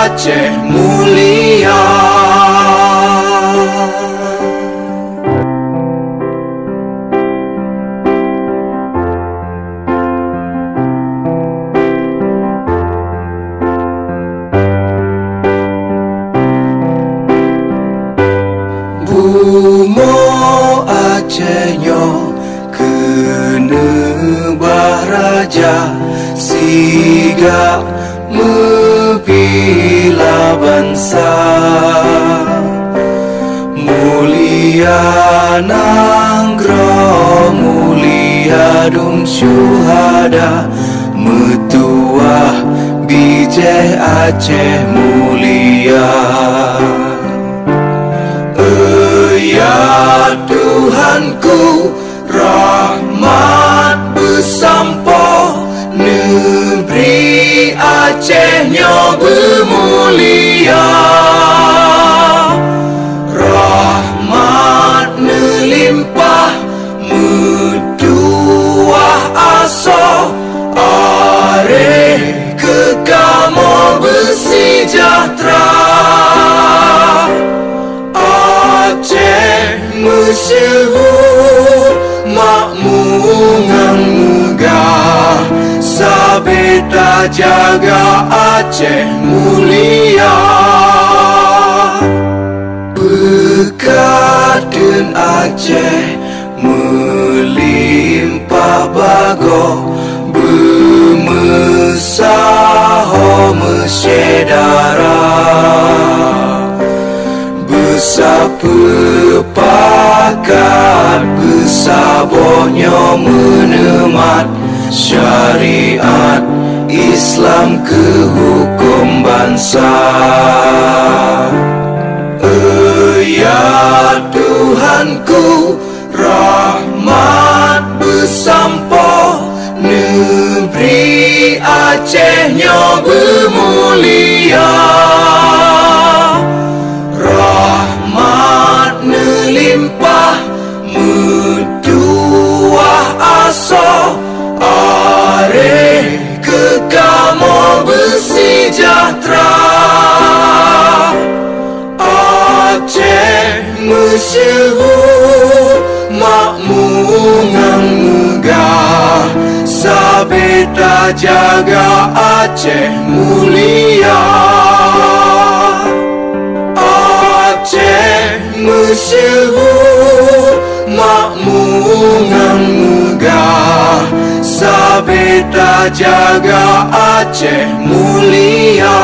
Aceh mulia. Bumo Acehnyo kena bahraja siga mepila bangsa. Mulia nanggro mulia dum syuhada metuah bijeh Aceh mulia. Ya Tuhanku, rahmat bersampo, negeri Acehnyo bermulia. Rahmat melimpah, metuah aso, areh kekamo bersejahtera. Aceh masyhur makmungan megah, sabeta jaga Aceh mulia. Bekaden Aceh melimpah bago, bermesaho mesyedara. Besapepakat besabonyo menemat syariat Islam ke hukum bangsa. Ya Tuhanku, rahmat bersampo, negeri Acehnyo bermulia. Rahmat melimpah, metuah aso, areh kekamo bersejahtera. Aceh masyhur makmungan megah, sabeta jaga Aceh mulia. Aceh masyhur makmungan megah, sabeta jaga Aceh mulia.